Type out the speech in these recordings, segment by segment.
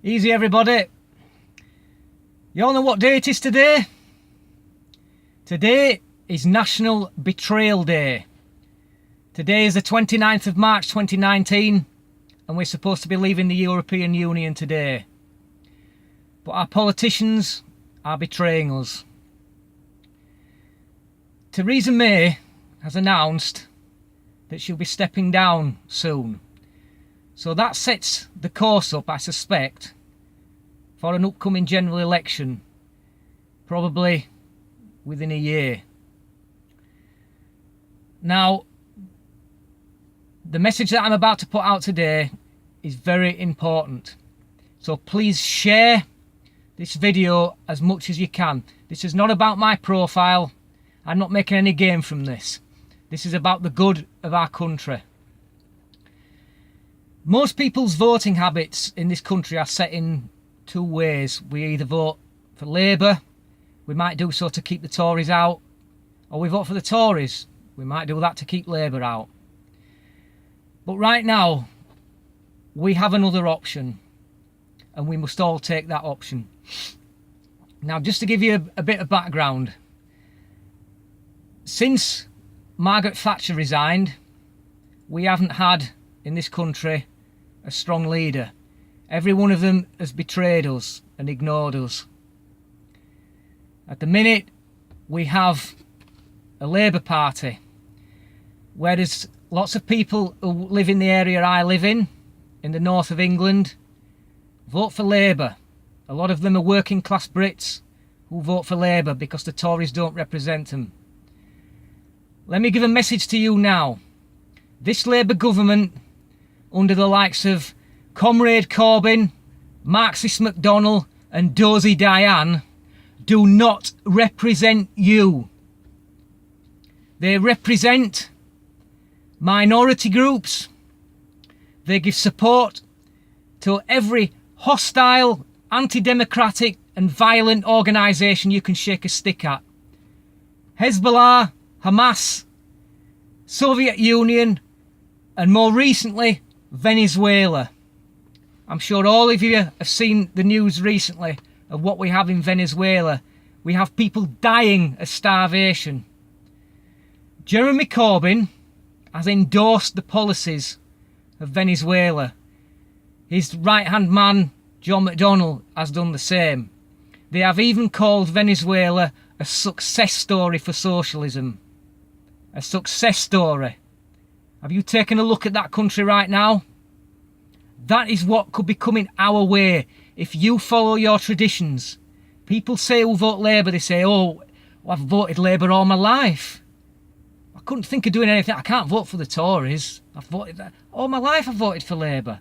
Easy everybody. You all know what day it is today? Today is National Betrayal Day. Today is the 29th of March 2019 and we're supposed to be leaving the European Union today. But our politicians are betraying us. Theresa May has announced that she'll be stepping down soon. So that sets the course up, I suspect, for an upcoming general election, probably within a year. Now, the message that I'm about to put out today is very important. So please share this video as much as you can. This is not about my profile. I'm not making any gain from this. This is about the good of our country. Most people's voting habits in this country are set in two ways. We either vote for Labour, we might do so to keep the Tories out, or we vote for the Tories, we might do that to keep Labour out. But right now, we have another option, and we must all take that option. Now, just to give you a bit of background, since Margaret Thatcher resigned, we haven't had in this country a strong leader. Every one of them has betrayed us and ignored us. At the minute, we have a Labour Party, whereas lots of people who live in the area I live in the north of England, vote for Labour. A lot of them are working class Brits who vote for Labour because the Tories don't represent them. Let me give a message to you now. This Labour government, under the likes of Comrade Corbyn, Marxist McDonnell and Dozy Diane, do not represent you. They represent minority groups. They give support to every hostile, anti-democratic and violent organisation you can shake a stick at. Hezbollah, Hamas, Soviet Union, and more recently, Venezuela. I'm sure all of you have seen the news recently of what we have in Venezuela. We have people dying of starvation. Jeremy Corbyn has endorsed the policies of Venezuela. His right-hand man, John McDonnell, has done the same. They have even called Venezuela a success story for socialism. A success story. Have you taken a look at that country right now? That is what could be coming our way if you follow your traditions. People say who vote Labour, they say, oh, I've voted Labour all my life. I couldn't think of doing anything. I can't vote for the Tories. I've voted all my life. I've voted for Labour.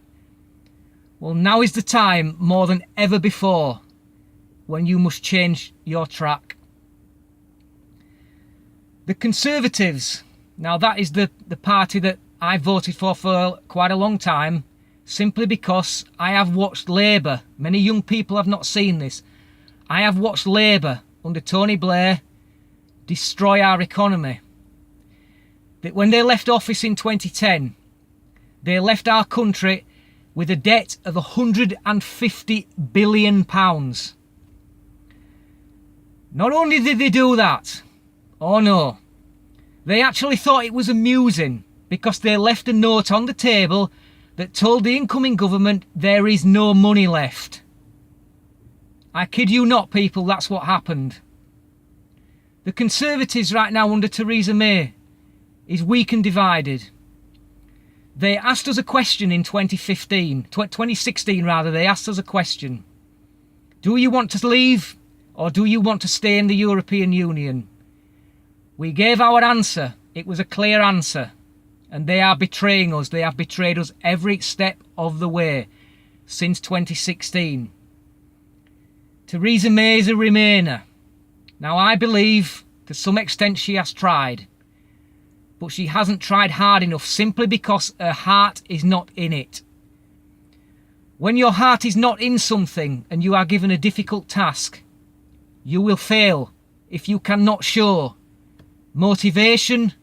Well, now is the time more than ever before when you must change your track. The Conservatives, now that is the party that I voted for quite a long time, simply because I have watched Labour. Many young people have not seen this. I have watched Labour under Tony Blair destroy our economy. That when they left office in 2010, they left our country with a debt of £150 billion. Not only did they do that, oh no, they actually thought it was amusing because they left a note on the table that told the incoming government there is no money left. I kid you not, people, that's what happened. The Conservatives right now under Theresa May is weak and divided. They asked us a question in 2016 rather, they asked us a question. Do you want to leave or do you want to stay in the European Union? We gave our answer. It was a clear answer. And they are betraying us. They have betrayed us every step of the way since 2016. Theresa May is a Remainer. Now, I believe to some extent she has tried. But she hasn't tried hard enough simply because her heart is not in it. When your heart is not in something and you are given a difficult task, you will fail if you cannot show motivation,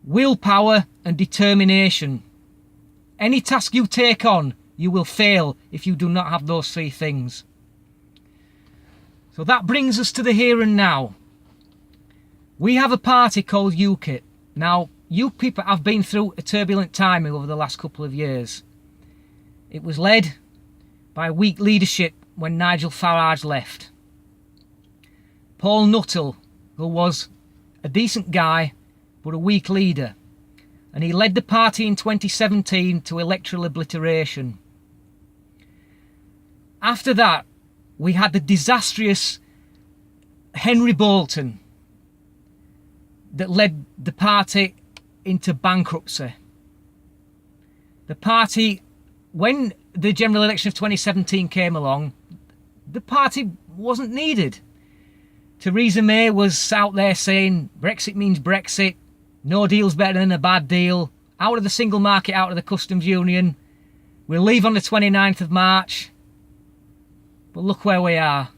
willpower and determination. Any task you take on, You will fail if you do not have those three things. So that brings us to the here and now. We have a party called UKIP. Now, UKIP have been through a turbulent time over the last couple of years. It was led by weak leadership when Nigel Farage left. Paul Nuttall, who was a decent guy but a weak leader, and he led the party in 2017 to electoral obliteration. After that, we had the disastrous Henry Bolton that led the party into bankruptcy. The party, when the general election of 2017 came along, the party wasn't needed. Theresa May was out there saying Brexit means Brexit, no deal's better than a bad deal, out of the single market, out of the customs union, we'll leave on the 29th of March. But look where we are.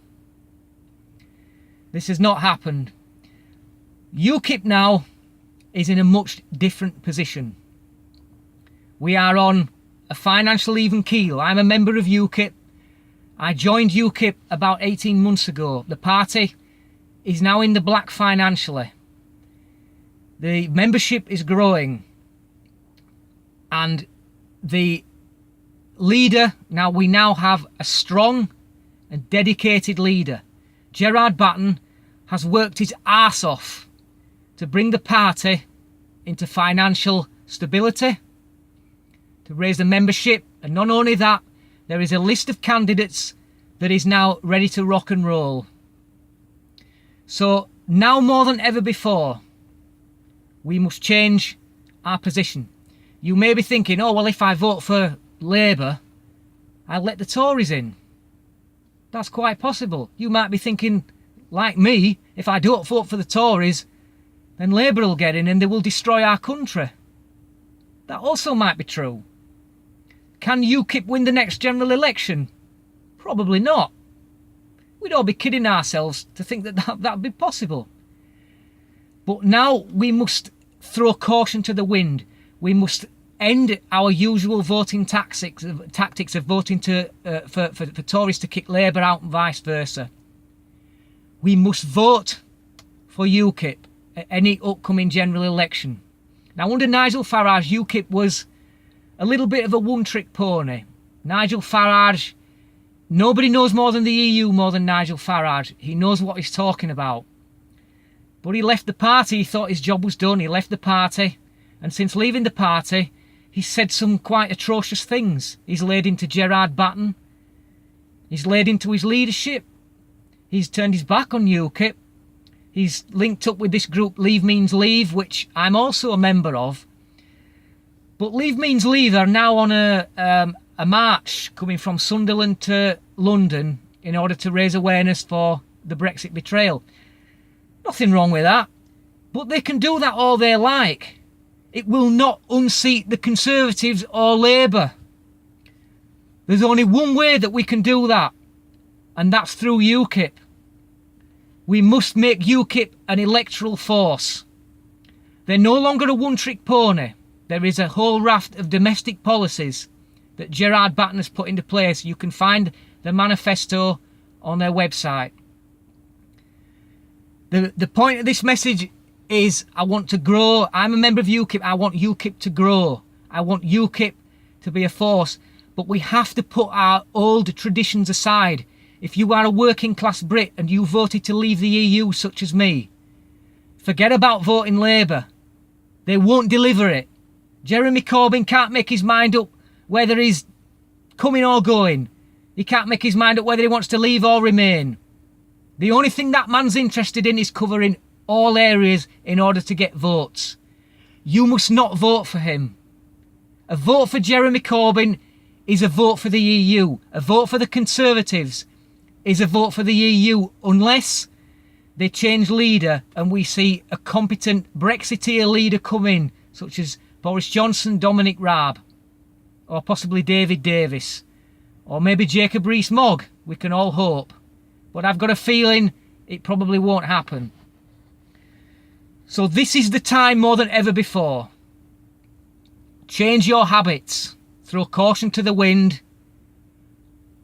This has not happened. UKIP now is in a much different position. We are on a financial even keel. I'm a member of UKIP. I joined UKIP about 18 months ago. The party is now in the black financially. The membership is growing. And the leader, we now have a strong and dedicated leader. Gerard Batten has worked his arse off to bring the party into financial stability, to raise the membership, and not only that, there is a list of candidates that is now ready to rock and roll. So now more than ever before, we must change our position. You may be thinking, oh well, if I vote for Labour, I'll let the Tories in. That's quite possible. You might be thinking, like me, if I don't vote for the Tories, then Labour will get in and they will destroy our country. That also might be true. Can UKIP win the next general election? Probably not. We'd all be kidding ourselves to think that would be possible. But now we must throw caution to the wind. We must end our usual voting tactics of voting for Tories to kick Labour out and vice versa. We must vote for UKIP at any upcoming general election. Now, under Nigel Farage, UKIP was a little bit of a one-trick pony. Nigel Farage, nobody knows more than the EU more than Nigel Farage. He knows what he's talking about. But he left the party, he thought his job was done, he left the party, and since leaving the party, he's said some quite atrocious things. He's laid into Gerard Batten, he's laid into his leadership, he's turned his back on UKIP, he's linked up with this group Leave Means Leave, which I'm also a member of. But Leave Means Leave are now on a march coming from Sunderland to London in order to raise awareness for the Brexit betrayal. Nothing wrong with that. But they can do that all they like. It will not unseat the Conservatives or Labour. There's only one way that we can do that, and that's through UKIP. We must make UKIP an electoral force. They're no longer a one-trick pony. There is a whole raft of domestic policies that Gerard Batten has put into place. You can find the manifesto on their website. The point of this message is I want to grow. I'm a member of UKIP. I want UKIP to grow. I want UKIP to be a force. But we have to put our old traditions aside. If you are a working class Brit and you voted to leave the EU, such as me, forget about voting Labour. They won't deliver it. Jeremy Corbyn can't make his mind up whether he's coming or going. He can't make his mind up whether he wants to leave or remain. The only thing that man's interested in is covering all areas in order to get votes. You must not vote for him. A vote for Jeremy Corbyn is a vote for the EU. A vote for the Conservatives is a vote for the EU unless they change leader and we see a competent Brexiteer leader come in, such as Boris Johnson, Dominic Raab, or possibly David Davis, or maybe Jacob Rees-Mogg. We can all hope. But I've got a feeling it probably won't happen. So this is the time more than ever before. Change your habits. Throw caution to the wind.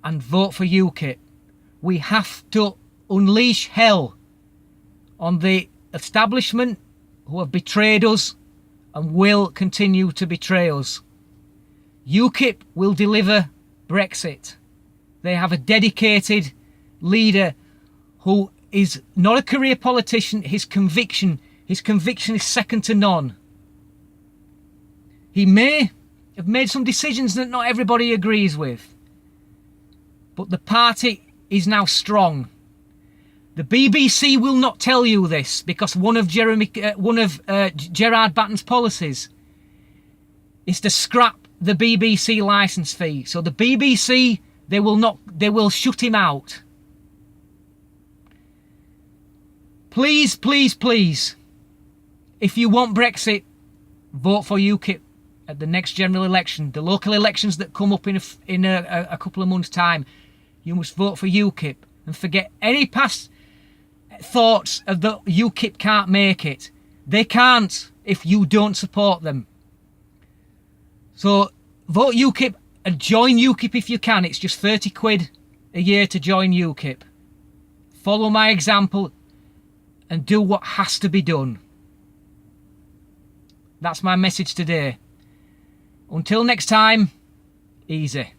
and vote for UKIP. We have to unleash hell on the establishment who have betrayed us and will continue to betray us. UKIP will deliver Brexit. They have a dedicated leader who is not a career politician. His conviction is second to none. He may have made some decisions that not everybody agrees with, but the party is now strong. The BBC will not tell you this because one of Gerard Batten's policies is to scrap the BBC licence fee. So the BBC, they will shut him out. Please, please, please, if you want Brexit, vote for UKIP at the next general election. The local elections that come up in a couple of months' time, you must vote for UKIP and forget any past thoughts of that UKIP can't make it. They can't if you don't support them. So vote UKIP and join UKIP if you can. It's just 30 quid a year to join UKIP. Follow my example and do what has to be done. That's my message today. Until next time, easy.